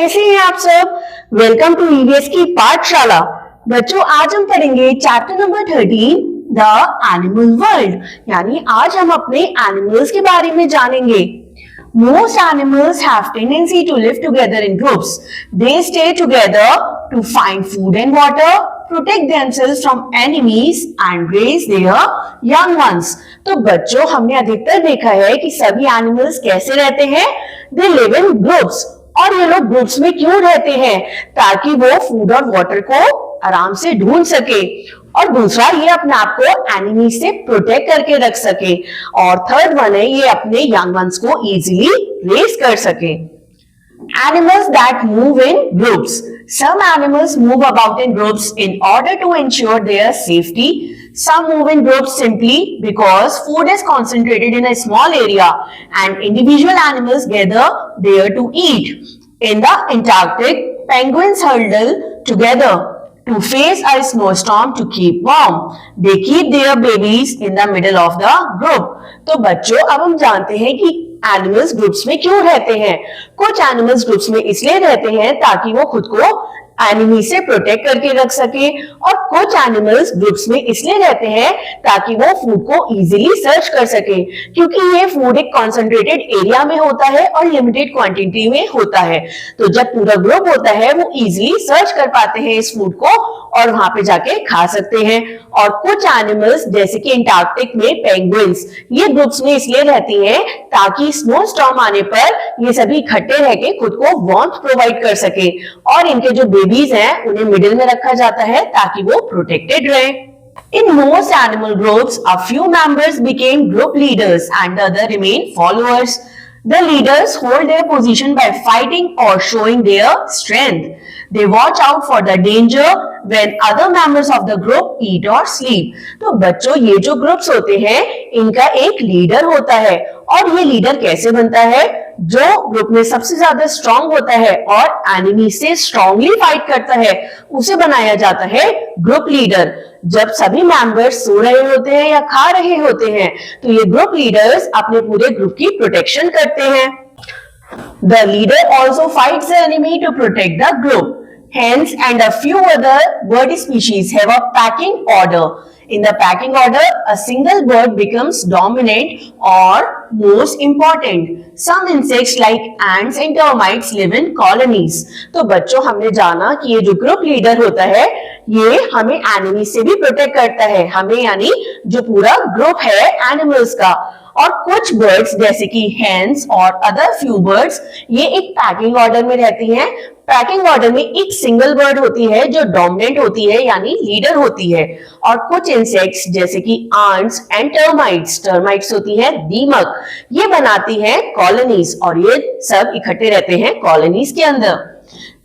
कैसे हैं आप सब। वेलकम टू ईवीएस की पाठशाला। बच्चों, आज हम पढ़ेंगे chapter number 13 the animal world, यानी आज हम अपने एनिमल्स के बारे में जानेंगे। Most animals have tendency to live together in groups. They stay together to find food and water, protect themselves from enemies and raise their young ones. तो बच्चों, हमने अधिकतर देखा है कि सभी एनिमल्स कैसे रहते हैं। They live in groups. और ये लोग ग्रुप्स में क्यों रहते हैं? ताकि वो फूड और वाटर को आराम से ढूंढ सके, और दूसरा ये अपने आप को एनिमी से प्रोटेक्ट करके रख सके, और थर्ड वन है ये अपने यंग वंस को इजीली रेस कर सके। Animals that move in groups. Some animals move about in groups in order to ensure their safety. Some move in groups simply because food is concentrated in a small area and individual animals gather there to eat. In the Antarctic, penguins huddle together to face a snowstorm to keep warm. They keep their babies in the middle of the group. तो बच्चों, अब हम जानते हैं कि animals groups में क्यों रहते हैं। कुछ एनिमल्स ग्रुप्स में इसलिए रहते हैं ताकि वो खुद को एनिमी से प्रोटेक्ट करके रख सके, और कुछ एनिमल्स ग्रुप्स में इसलिए रहते हैं ताकि वो फूड को इजीली सर्च कर सके, क्योंकि ये फूड एक कॉन्सेंट्रेटेड एरिया में होता है और लिमिटेड क्वांटिटी में होता है। तो जब पूरा ग्रुप होता है वो इजीली सर्च कर पाते हैं इस फूड को और वहां पे जाके खा सकते हैं। और कुछ एनिमल्स जैसे कि एंटार्क्टिक में पेंगुइन्स, ये ग्रुप्स में इसलिए रहती हैं ताकि स्नो स्टॉर्म आने पर ये सभी इकट्ठे रह के खुद को वार्मथ प्रोवाइड कर सके, और इनके जो बेबीज हैं उन्हें मिडिल में रखा जाता है ताकि वो प्रोटेक्टेड रहे। In most animal groups, a few members became group leaders and the other remain followers. The leaders hold their position by fighting or showing their strength. They watch out for the danger when other members of the group eat or sleep. तो बच्चों, ये जो groups होते हैं इनका एक leader होता है, और ये लीडर कैसे बनता है? जो ग्रुप में सबसे ज्यादा स्ट्रांग होता है और एनिमी से स्ट्रांगली फाइट करता है उसे बनाया जाता है ग्रुप लीडर। जब सभी मेंबर्स सो रहे होते हैं या खा रहे होते हैं तो ये ग्रुप लीडर्स अपने पूरे ग्रुप की प्रोटेक्शन करते हैं। The leader also fights the enemy to protect the group. Hens and a few other bird species have a packing order. In the packing order, a single bird becomes dominant or most important. Some insects like ants and termites live in colonies. तो बच्चों, हमने जाना कि ये जो group leader होता है ये हमें एनिमी से भी प्रोटेक्ट करता है, हमें यानी जो पूरा ग्रुप है एनिमल्स का। और कुछ बर्ड्स जैसे कि हेन्स और अदर फ्यू बर्ड्स ये एक पैकिंग ऑर्डर में रहती हैं। पैकिंग ऑर्डर में एक सिंगल बर्ड होती है जो डोमिनेंट होती है यानी लीडर होती है, और कुछ इंसेक्ट्स जैसे कि आंट्स एंड टर्माइट्स होती है दीमक, ये बनाती हैं कॉलोनीज, और ये सब इकट्ठे रहते हैं कॉलोनीज के अंदर।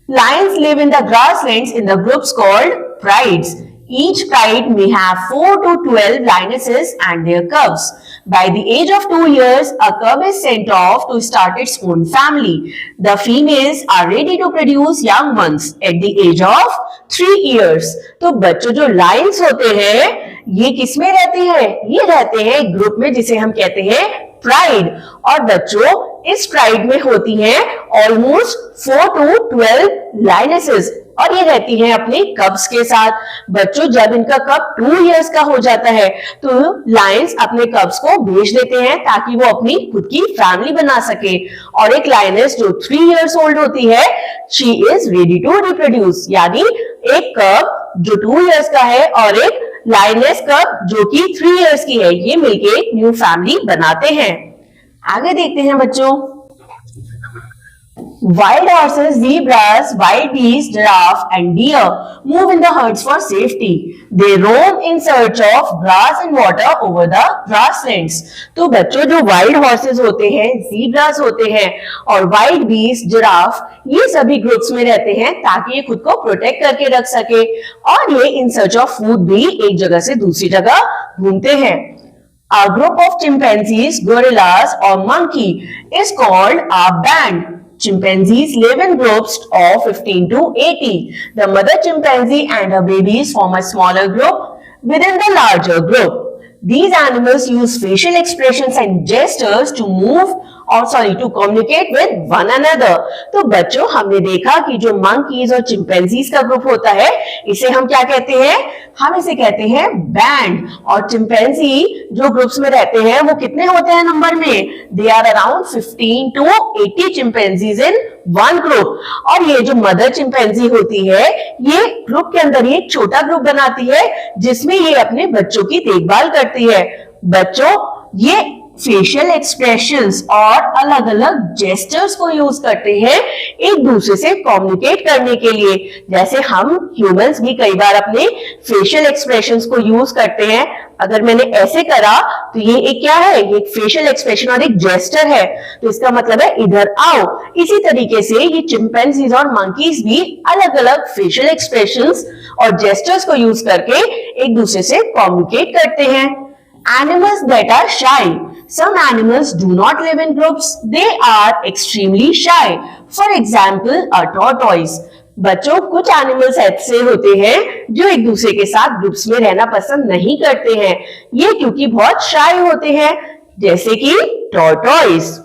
Lions live in the grasslands in the groups called prides. Each pride may have 4 to 12 lionesses and their cubs. By the age of 2 years, a cub is sent off to start its own family. The females are ready to produce young ones at the age of 3 years. तो बच्चों, जो Lions होते हैं ये किसमें रहते हैं? ये रहते हैं ग्रुप में जिसे हम कहते हैं प्राइड। और बच्चों, इस प्राइड में होती हैं ऑलमोस्ट 4 to 12 लायनेसेस, और ये रहती हैं अपने कब्स के साथ। बच्चों, जब इनका कब 2 इयर्स का हो जाता है तो लायंस अपने कब्स को भेज देते हैं ताकि वो अपनी खुद की फैमिली बना सके, और एक लायनेस जो 3 इयर्स ओल्ड होती है she is ready to reproduce, यानी एक कब जो 2 इयर्स का है और एक लायनेस कब जो कि 3 इयर्स की है, ये मिलके एक न्यू फैमिली बनाते हैं। आगे देखते हैं बच्चों। Wild horses, zebras, wild beasts, giraffe and deer move in the herds for safety. They roam in search of grass and water over the grasslands. तो बच्चों, जो wild horses होते हैं, zebras होते हैं और wild beasts, giraffe, ये सभी ग्रुप्स में रहते हैं ताकि ये खुद को प्रोटेक्ट करके रख सके, और ये इन सर्च ऑफ फूड भी एक जगह से दूसरी जगह घूमते हैं। A group of chimpanzees, gorillas or monkey is called a band. Chimpanzees live in groups of 15 to 80. The mother chimpanzee and her babies form a smaller group within the larger group. These animals use facial expressions and gestures to move और sorry to communicate with one another. तो बच्चों हमने देखा कि जो monkeys और chimpanzees का group होता है इसे हम क्या कहते हैं, हम इसे कहते हैं बैंड। और चिंपैंजी जो ग्रुप्स में रहते हैं वो कितने होते हैं नंबर में, they are around 15 to 80 chimpanzees in one group. और ये जो मदर चिंपैंजी होती है ये ग्रुप के अंदर एक छोटा ग्रुप बनाती है जिसमें ये अपने बच्चों की देखभाल करती है। बच्चों ये फेशियल एक्सप्रेशंस और अलग अलग जेस्चर्स को यूज करते हैं एक दूसरे से कम्युनिकेट करने के लिए। जैसे हम ह्यूमंस भी कई बार अपने फेशियल एक्सप्रेशंस को यूज करते हैं। अगर मैंने ऐसे करा तो ये एक क्या है, ये एक फेशियल एक्सप्रेशन और एक जेस्चर है, तो इसका मतलब है इधर आओ। इसी तरीके से ये चिंपैंजीज और मंकीज भी अलग अलग फेशियल एक्सप्रेशंस और जेस्चर्स को यूज करके एक दूसरे से कम्युनिकेट करते हैं। Animals that are shy. Some animals do not live in groups. They are extremely shy. For example, a tortoise. बच्चों कुछ एनिमल्स ऐसे होते हैं जो एक दूसरे के साथ ग्रुप्स में रहना पसंद नहीं करते हैं, ये क्योंकि बहुत शाय होते हैं, जैसे कि tortoise.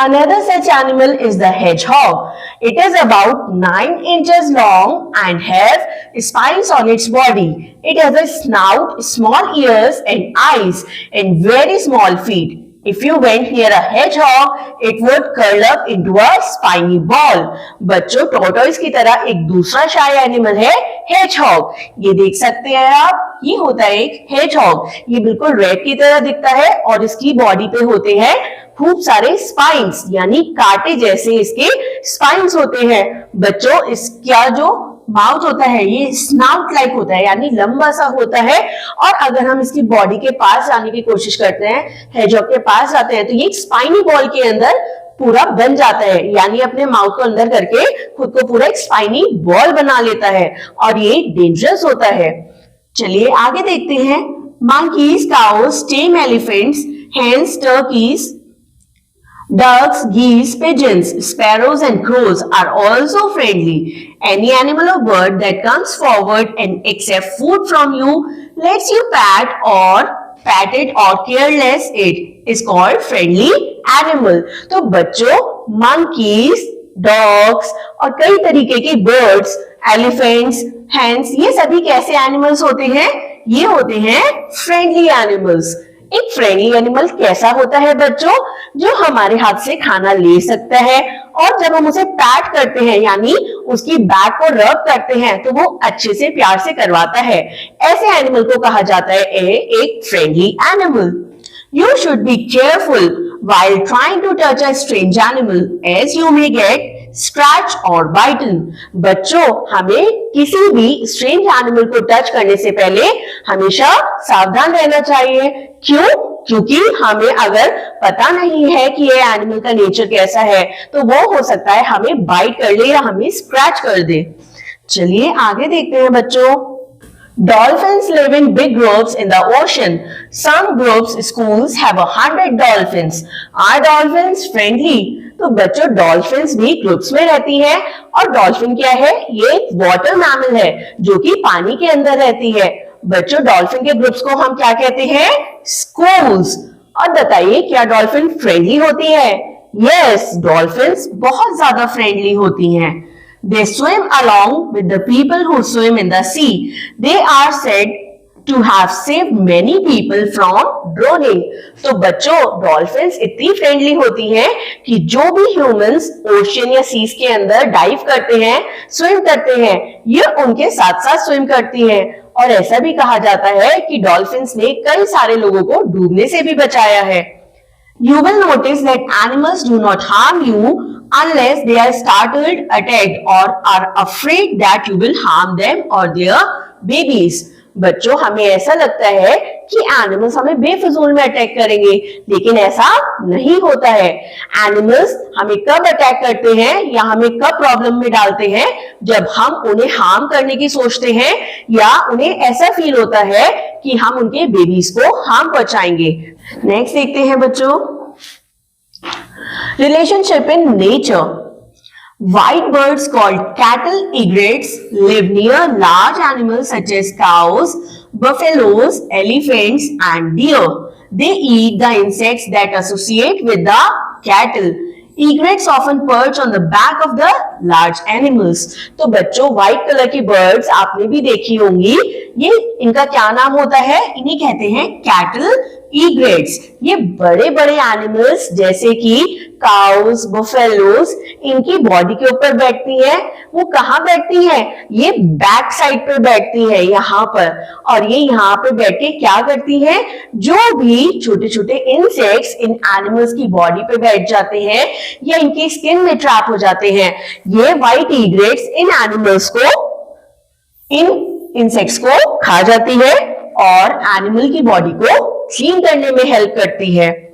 Another such animal is the hedgehog. It is about 9 inches long and has spines on its body. It has a snout, small ears and eyes and very small feet. If you went near a hedgehog, it would curl up into a spiny ball. बच्चों tortoise की तरह एक दूसरा शाय animal है hedgehog. ये देख सकते हैं आप, ये होता है एक hedgehog. ये बिल्कुल रेड की तरह दिखता है और इसकी बॉडी पे होते हैं खूब सारे स्पाइन्स, यानी कांटे जैसे इसके स्पाइन्स होते हैं। बच्चों इसका जो माउथ होता है ये स्नाउट लाइक होता है, यानी लंबा सा होता है। और अगर हम इसकी बॉडी के पास जाने की कोशिश करते हैं, हेजहॉग के पास जाते हैं, तो ये एक स्पाइनी बॉल के अंदर पूरा बन जाता है, यानी अपने माउथ को अंदर करके खुद को पूरा एक स्पाइनी बॉल बना लेता है और ये डेंजरस होता है। चलिए आगे देखते हैं। Monkeys, cows, tame elephants, hens, turkeys, ducks, geese, pigeons, sparrows and crows are also friendly. Any animal or bird that comes forward and accepts food from you, lets you pat it or careless it is called friendly animal. तो बच्चों monkeys, dogs और कई तरीके के birds, elephants, hens, ये सभी कैसे animals होते हैं? ये होते हैं friendly animals. एक फ्रेंडली एनिमल कैसा होता है बच्चों? जो हमारे हाथ से खाना ले सकता है और जब हम उसे पैट करते हैं यानी उसकी बैक को रब करते हैं तो वो अच्छे से प्यार से करवाता है। ऐसे एनिमल को कहा जाता है एक friendly animal. You should be careful while trying to touch a strange animal as you may get scratch or bitten. बच्चों हमें किसी भी स्ट्रेंज एनिमल को टच करने से पहले हमेशा सावधान रहना चाहिए। क्यों? क्योंकि हमें अगर पता नहीं है कि ये एनिमल का नेचर कैसा है तो वो हो सकता है हमें बाइट कर ले या हमें स्क्रैच कर दे। चलिए आगे देखते हैं बच्चों। Dolphins live in big groups in the ocean. Some groups schools have 100 dolphins. Are dolphins friendly? तो बच्चों डॉल्फिन्स भी ग्रुप्स में रहती हैं और डॉल्फिन क्या है? ये एक वाटर मैमल है जो कि पानी के अंदर रहती है। बच्चों डॉल्फिन के ग्रुप्स को हम क्या कहते हैं? स्कूल्स। और बताइए क्या डॉल्फिन फ्रेंडली होती है? यस, डॉल्फिन्स बहुत ज्यादा फ्रेंडली होती हैं। They swim along with the people who swim in the sea. They are said to have saved many people from drowning. तो बच्चों डॉल्फिन्स इतनी फ्रेंडली होती हैं कि जो भी ह्यूमंस ओशियन या सीज के अंदर डाइव करते हैं, स्विम करते हैं, ये उनके साथ साथ स्विम करती हैं। और ऐसा भी कहा जाता है कि डॉल्फिन्स ने कई सारे लोगों को डूबने से भी बचाया है। You will notice that animals do not harm you unless they are startled, attacked or are afraid that you will harm them or their babies. बच्चों हमें ऐसा लगता है कि एनिमल्स हमें बेफिजूल में अटैक करेंगे, लेकिन ऐसा नहीं होता है। एनिमल्स हमें कब अटैक करते हैं या हमें कब प्रॉब्लम में डालते हैं? जब हम उन्हें हार्म करने की सोचते हैं या उन्हें ऐसा फील होता है कि हम उनके बेबीज को हार्म पहुंचाएंगे। नेक्स्ट देखते हैं बच्चों, relationship in nature. White birds called cattle egrets live near large animals such as cows, buffaloes, elephants, and deer. They eat the insects that associate with the cattle. Egrets often perch on the back of the large animals. तो बच्चों white colour की birds आपने भी देखी होंगी. ये इनका क्या नाम होता है? इन्हें कहते हैं कैटल ईग्रेट्स. ये बड़े बड़े एनिमल्स जैसे कि काउस, बफेलोज इनकी बॉडी के ऊपर बैठती है. वो कहाँ बैठती है? ये बैक साइड पर बैठती है, यहाँ पर. और ये यहाँ पे बैठ के क्या करती है? जो भी छोटे छोटे इंसेक्ट्स इन एनिमल्स की बॉडी पे बैठ जाते हैं या इनकी स्किन में ट्रैप हो जाते हैं, ये व्हाइट ईग्रेट्स इन एनिमल्स को, इन इंसेक्ट्स को खा जाती है और एनिमल की बॉडी को क्लीन करने में हेल्प करती है.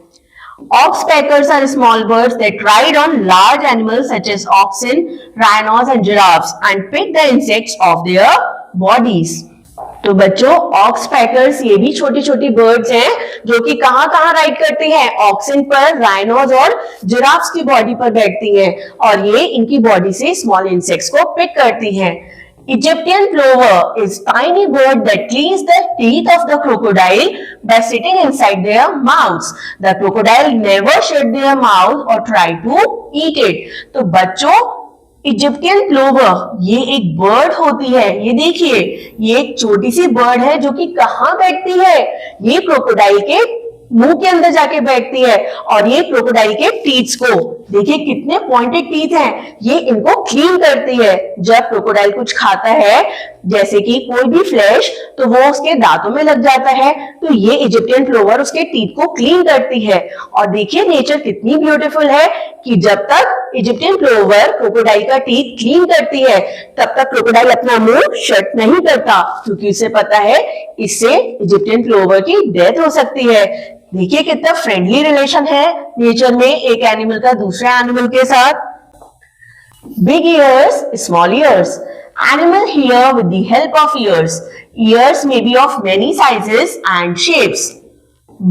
Oxpeckers are small birds that ride on large animals such as oxen, rhinos and giraffes and pick the insects off their bodies. तो बच्चों ऑक्सपैकर्स ये भी छोटी छोटी बर्ड्स हैं जो कि कहाँ कहाँ राइड करती हैं? ऑक्सन पर, राइनोज और जिराफ्स की बॉडी पर बैठती हैं और ये इनकी बॉडी से स्मॉल इंसेक्ट्स को पिक करती हैं. Egyptian plover is tiny bird that cleans the teeth of the crocodile by sitting inside their mouths. The crocodile never shut their mouth or try to eat it. तो बच्चों Egyptian plover ये एक bird होती है. ये देखिए ये एक छोटी सी बर्ड है जो कि कहाँ बैठती है? ये क्रोकोडाइल के मुंह के अंदर जाके बैठती है और ये क्रोकोडाइल के टीथ्स को देखिए कितने पॉइंटेड टीथ हैं, ये इनको क्लीन करती है. जब क्रोकोडाइल कुछ खाता है जैसे कि कोई भी फ्लैश तो वो उसके दांतों में लग जाता है, तो ये इजिप्टियन प्लोवर उसके टीथ को क्लीन करती है. और देखिए नेचर कितनी ब्यूटीफुल है कि जब तक इजिप्टियन प्लोवर क्रोकोडाइल का टीथ क्लीन करती है तब तक क्रोकोडाइल अपना मुंह शट नहीं करता, क्योंकि उसे पता है इससे इजिप्टियन प्लोवर की डेथ हो सकती है. देखिए कितना फ्रेंडली रिलेशन है नेचर में एक एनिमल का दूसरे एनिमल के साथ. Big years, small years. Animal hear with the help of ears. Ears may be of many sizes and shapes.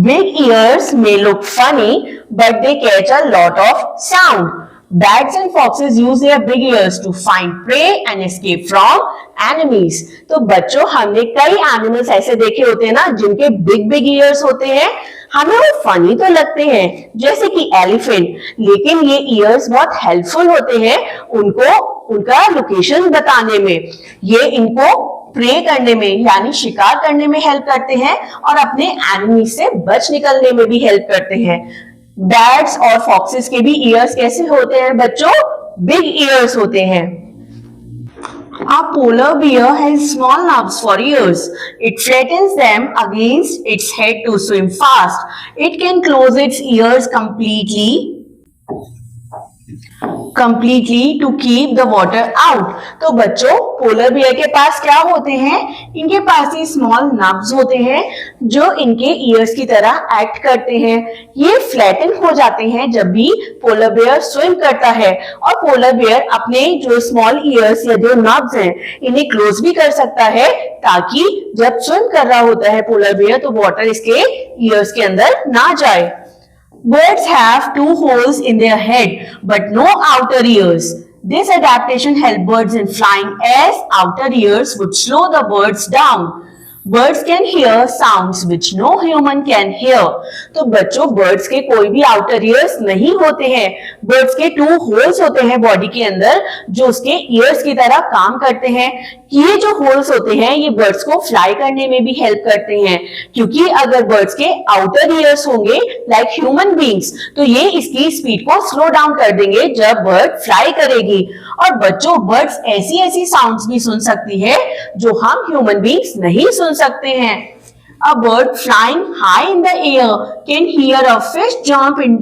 Big ears may look funny, but they catch a lot of sound. Bats and foxes use their big ears to find prey and escape from enemies. तो बच्चों हमने कई animals ऐसे देखे होते हैं ना जिनके बिग बिग ईयर्स होते हैं. हमें वो फनी तो लगते हैं जैसे कि एलिफेंट, लेकिन ये ईयर्स बहुत हेल्पफुल होते हैं उनको उनका लोकेशन बताने में. ये इनको प्रे करने में यानी शिकार करने में हेल्प करते हैं और अपने एनिमी से बच निकलने में भी हेल्प करते हैं. बैट्स और फॉक्सेस के भी ईयर्स कैसे होते हैं बच्चों? बिग ईयर्स होते हैं. A polar bear has small knobs for ears. It flattens them against its head to swim fast. It can close its ears completely to keep the water out. तो बच्चों polar bear के पास क्या होते हैं? इनके पास ये स्मॉल नब्स होते हैं जो इनके ईयर्स की तरह एक्ट करते हैं. ये फ्लैटन हो जाते हैं जब भी पोलर बियर स्विम करता है और पोलर बियर अपने जो स्मॉल ईयर्स या जो नब्स हैं इन्हें क्लोज भी कर सकता है ताकि जब स्विम कर रहा होता है पोलर बियर तो वाटर इसके ईयर्स के अंदर ना जाए. Birds have 2 holes in their head but no outer ears. This adaptation helps birds in flying as outer ears would slow the birds down. Birds can hear sounds which no human can hear. तो बच्चों birds के कोई भी outer years नहीं होते हैं. Birds के 2 holes होते हैं बॉडी के अंदर जो उसके ईयर्स की तरह काम करते हैं. ये जो होल्स होते हैं ये बर्ड्स को फ्लाई करने में भी हेल्प करते हैं, क्योंकि अगर बर्ड्स के आउटर ईयर्स होंगे लाइक ह्यूमन बींग्स तो ये इसकी स्पीड को स्लो डाउन कर देंगे जब बर्ड फ्लाई करेगी. और बच्चों बर्ड्स ऐसी ऐसी साउंड्स भी सुन सकती है जो हम ह्यूमन बींग्स नहीं सुन सकते हैं. A bird flying high in the air can hear a fish jump in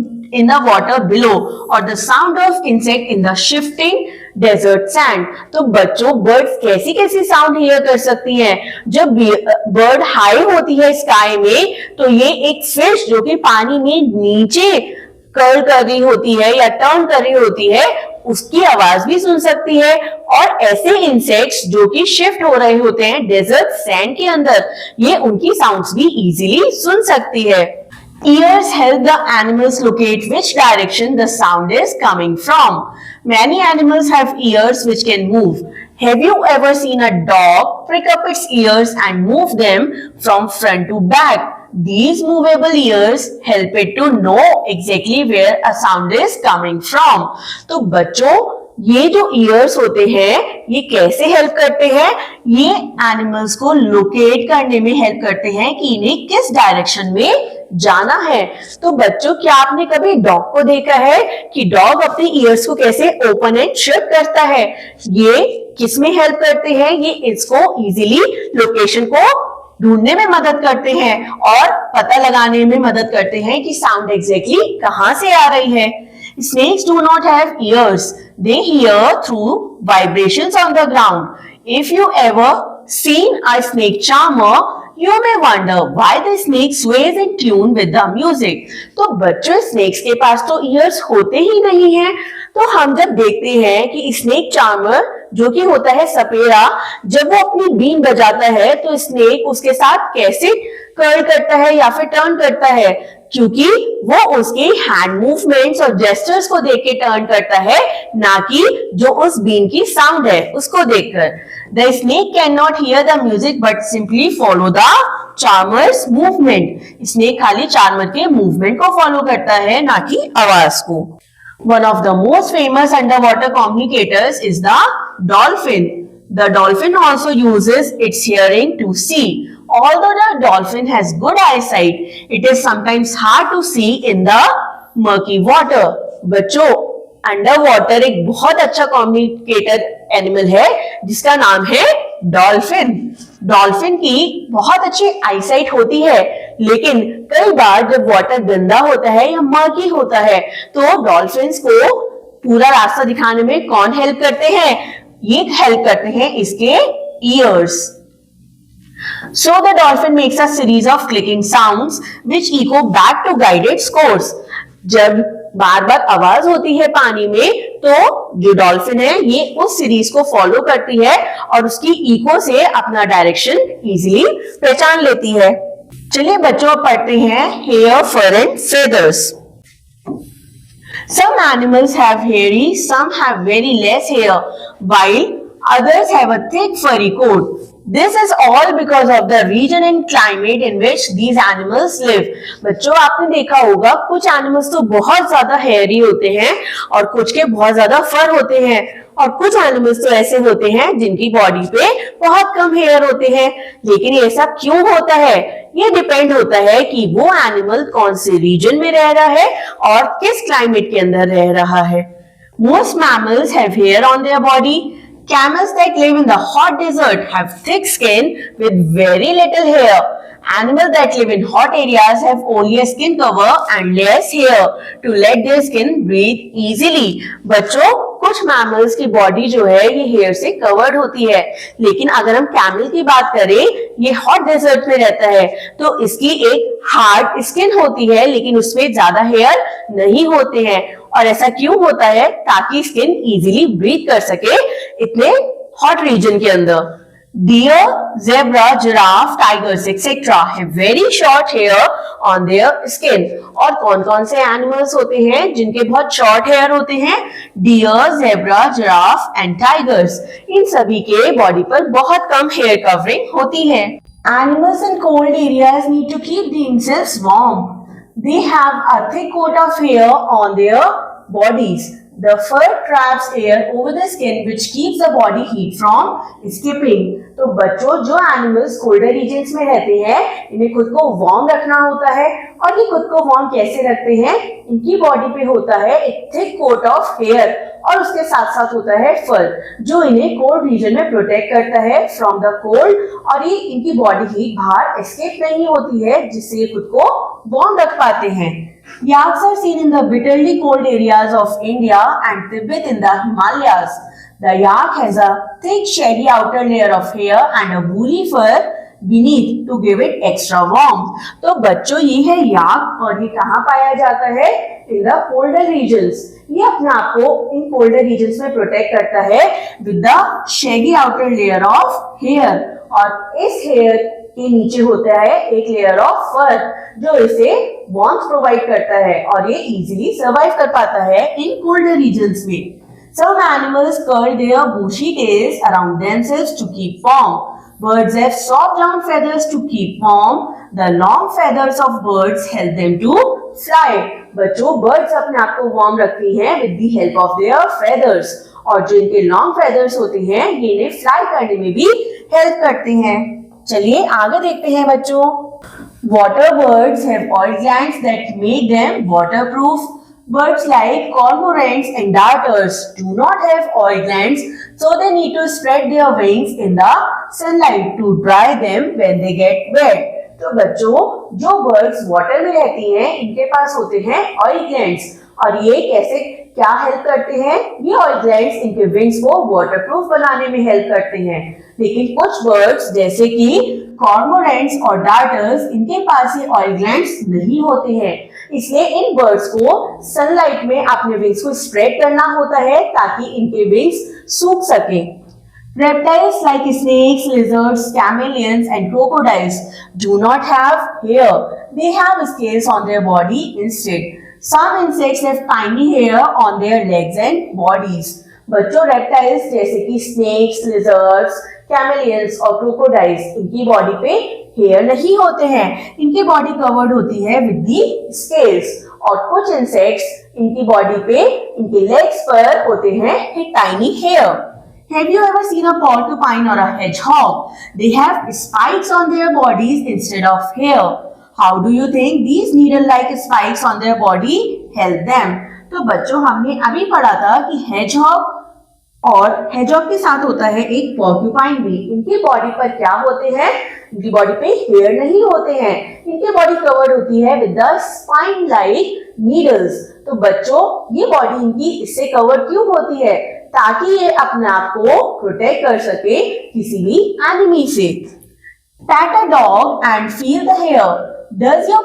the water below or the sound of insect in the shifting desert sand. तो बच्चों बर्ड्स कैसी कैसी साउंड हियर कर सकती हैं? जब बर्ड हाई होती है स्काई में तो ये एक फिश जो कि पानी में नीचे कर्ल कर रही होती है या टर्न कर रही होती है उसकी आवाज भी सुन सकती है. और ऐसे इंसेक्ट्स जो कि शिफ्ट हो रहे होते हैं डेजर्ट सैंड के अंदर ये उनकी साउंड्स भी इजीली सुन सकती है. Ears help the animals locate which direction the sound is coming from. Many animals have ears which can move. Have you ever seen a dog prick up its ears and move them from front to back? These movable ears help it to know exactly where a sound is coming from. तो बच्चों, ये जो years होते हैं ये कैसे help करते हैं? ये एनिमल्स को लोकेट करने में हेल्प करते हैं कि इन्हें किस डायरेक्शन में जाना है। तो बच्चों, क्या आपने कभी डॉग को देखा है कि डॉग अपने ईयर्स को कैसे ओपन एंड शट करता है? ये किस में हेल्प करते हैं? ये इसको इजीली लोकेशन को ढूंढने में मदद करते हैं और पता लगाने में मदद करते हैं कि साउंड एग्जैक्टली कहां से आ रही है। Snakes do not have ears. They hear through vibrations on the ground. If you ever seen a snake charmer, you may wonder why the snake sways in tune with the music. तो बच्चों, snacks के पास तो years होते ही नहीं हैं। तो हम जब देखते हैं कि स्नेक चार्मर जो कि होता है सपेरा, जब वो अपनी बीन बजाता है तो स्नेक उसके साथ कैसे कर्ल करता है या फिर टर्न करता है, क्योंकि वो उसके हैंड मूवमेंट्स और जेस्चर्स को देख के टर्न करता है, ना कि जो उस बीन की साउंड है उसको देखकर। The snake can not here the music but simply follow the charmers movement. Snake खाली चार्मर के मूवमेंट को फॉलो करता है, ना कि आवाज को। One of the most famous underwater communicators is the dolphin. The dolphin also uses its hearing to see. Although the dolphin has good eyesight, it is sometimes hard to see in the murky water. बच्चों, under water एक बहुत अच्छा communicator animal है जिसका नाम है dolphin. Dolphin की बहुत अच्छी आईसाइट होती है, लेकिन कई बार जब वाटर गंदा होता है या मर्की होता है तो डॉल्फिन्स को पूरा रास्ता दिखाने में कौन हेल्प करते हैं? ये हेल्प करते हैं इसके years. So the dolphin makes a series of clicking sounds which echo back to guide its course. जब बार बार आवाज होती है पानी में तो जो डॉल्फिन है ये उस सीरीज को फॉलो करती है और उसकी इको से अपना डायरेक्शन इजीली पहचान लेती है। चलिए बच्चों, अब पढ़ते हैं hair, fur and feathers. Some animals have hairy, some have very less hair, while others have a thick furry coat. This is all because of the region and climate in which these animals live. बच्चों, आपने देखा होगा कुछ animals तो बहुत ज्यादा hairy होते हैं और कुछ के बहुत ज्यादा फर होते हैं, और कुछ एनिमल्स तो ऐसे होते हैं जिनकी बॉडी पे बहुत कम हेयर होते हैं। लेकिन ये सब क्यों होता है? ये डिपेंड होता है कि वो एनिमल कौन से रीजन में रह रहा है और किस क्लाइमेट के अंदर रह रहा है। Most mammals have hair on their body. Camels that live in the hot desert have thick skin with very little hair. Animals that live in hot areas have only a skin cover and less hair to let their skin breathe easily. बच्चों, कुछ mammals की body जो है ये hair से covered होती है, लेकिन अगर हम कैमल की बात करें, ये हॉट डेजर्ट में रहता है तो इसकी एक हार्ड स्किन होती है, लेकिन उसमें ज्यादा हेयर नहीं होते हैं। और ऐसा क्यों होता है? ताकि स्किन इजीली ब्रीथ कर सके इतने हॉट रीजन के अंदर। Deer, zebra, giraffe, tigers, etc. have very short hair on their skin. और कौन-कौन से एनिमल्स होते हैं जिनके बहुत शॉर्ट हेयर होते हैं? Deer, zebra, giraffe and tigers. इन सभी के बॉडी पर बहुत कम हेयर कवरिंग होती है। Animals in cold areas need to keep themselves warm. They have a thick coat of hair on their bodies. The fur traps air over the skin which keeps the body heat from escaping. तो बच्चों, जो animals colder regions में रहते हैं इन्हें खुद को warm रखना होता है, और ये खुद को वार्म कैसे रखते हैं? इनकी बॉडी पे होता है एक थिक कोट ऑफ हेयर और उसके साथ साथ होता है फर जो इन्हें कोल्ड रीजन में प्रोटेक्ट करता है फ्रॉम द कोल्ड, और ये इनकी बॉडी हीट बाहर एस्केप नहीं होती है, जिससे ये खुद को वार्म रख पाते हैं। Yaks are seen in the bitterly cold areas of India and Tibet in the Himalayas. The yak has a thick shaggy outer layer of hair and a woolly fur beneath to give it extra warmth. तो बच्चों, ये है याक और ये कहाँ पाया जाता है? In the colder regions. ये अपने आप को इन कोल्डर रीजन्स में प्रोटेक्ट करता है with the shaggy outer layer of hair, और इस हेयर के नीचे होता है एक लेयर ऑफ फर जो इसे वार्मथ प्रोवाइड करता है और ये इजीली सर्वाइव कर पाता है इन कोल्डर रीजन्स में। Some animals curl their bushy tails around themselves to keep warm. Birds have soft down feathers to keep warm. The long feathers of birds help them to fly. बच्चों, birds अपने आप को warm रखती हैं with the help of their feathers. और जो इनके long feathers होते हैं, ये इन्हें fly करने में भी help करते हैं. चलिए आगे देखते हैं बच्चों. Water birds have oil glands that make them waterproof. Birds like cormorants and darters do not have oil glands, so they need to spread their wings in the sunlight to dry them when they get wet. तो बच्चों, जो birds water में रहती हैं, इनके पास होते हैं oil glands. और ये कैसे क्या हेल्प करते हैं? ये ऑयल ग्लैंड्स इनके विंग्स को वाटरप्रूफ बनाने में हेल्प करते हैं. लेकिन कुछ बर्ड्स जैसे कि कॉर्मोरेंट्स और डार्टर्स, इनके पास ये ऑयल ग्लैंड्स नहीं होते हैं. इसलिए इन बर्ड्स को सनलाइट में अपने विंग्स को स्प्रेड करना होता है ताकि इनके विंग्स सूख सके. Reptiles like snakes, lizards, chameleons and crocodiles do not have hair. They have scales on their body instead. Some insects have tiny hair on their legs and bodies. बच्चों, reptiles जैसे कि snakes, lizards, chameleons और crocodiles, इनकी body पे hair नहीं होते हैं. इनकी बॉडी कवर्ड होती है विद दी स्केल्स. और कुछ इंसेक्ट्स इनकी बॉडी पे, इनके लेग्स पर होते हैं tiny hair. Have you ever seen a porcupine or a hedgehog? They have spikes on their bodies instead of hair. How do you think these needle-like spikes on their body help them? तो बच्चों, हमने अभी पढ़ा था कि hedgehog और hedgehog के साथ होता है एक porcupine भी. इनकी बॉडी पर क्या होते हैं? इनकी बॉडी पे हेयर नहीं होते हैं. इनकी बॉडी कवर्ड होती है विद द spine-like needles. तो बच्चों, ये बॉडी इनकी इससे कवर्ड क्यों होती है? ताकि ये अपने आप को प्रोटेक्ट कर सके किसी भी एनिमी से. Pet a dog and feel the hair. Does your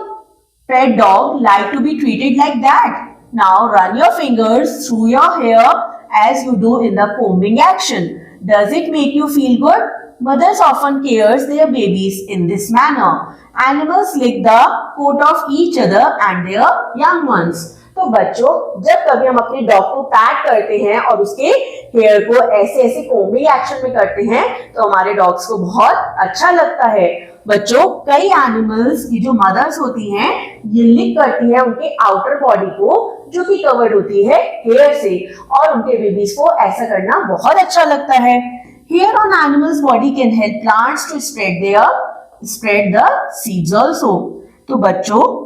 pet dog like to be treated like that? Now run your fingers through your hair as you do in the combing action. Does it make you feel good? Mothers often cares their babies in this manner. Animals lick the coat of each other and their young ones. तो बच्चों, जब कभी हम अपने dog को PAT करते हैं और उसके हेयर को ऐसे ऐसे कोम्बिंग एक्शन में करते हैं तो हमारे डॉग्स को बहुत अच्छा लगता है. बच्चों, कई एनिमल्स की जो मदर्स होती हैं, ये लिक करती हैं उनके आउटर बॉडी को जो कि कवर्ड होती है हेयर से, और उनके बेबीज को ऐसा करना बहुत अच्छा लगता है. Hair on animals body can help plants to spread the seeds also. तो बच्चों,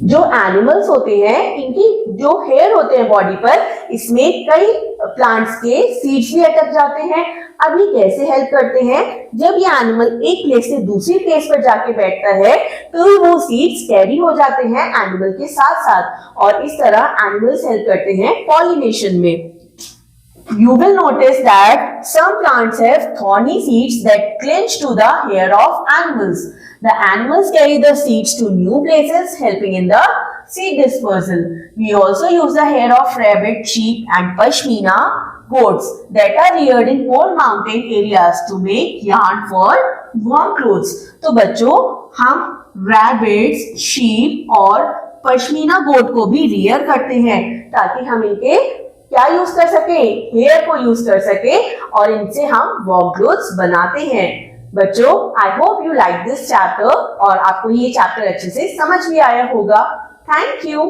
जो एनिमल्स होते हैं, इनकी जो हेयर होते हैं बॉडी पर, इसमें कई प्लांट्स के सीड्स भी अटक जाते हैं. अब ये कैसे हेल्प करते हैं? जब ये एनिमल एक प्लेस से दूसरी प्लेस पर जाके बैठता है तो वो सीड्स कैरी हो जाते हैं एनिमल के साथ साथ, और इस तरह एनिमल्स हेल्प करते हैं पॉलिनेशन में. You will notice that some plants have thorny seeds that clinch to the hair of animals. The animals carry the seeds to new places, helping in the seed dispersal. We also use the hair of rabbit, sheep, and pashmina goats that are reared in cold mountain areas to make yarn for warm clothes. तो बच्चों, हम rabbits, sheep और पश्मीना गोट को भी rear करते हैं ताकि हम इनके क्या यूज कर सके? हेयर को यूज कर सके, और इनसे हम वार्म क्लोथ्स बनाते हैं. बच्चों, I hope you like this chapter और आपको ये चैप्टर अच्छे से समझ भी आया होगा. Thank you.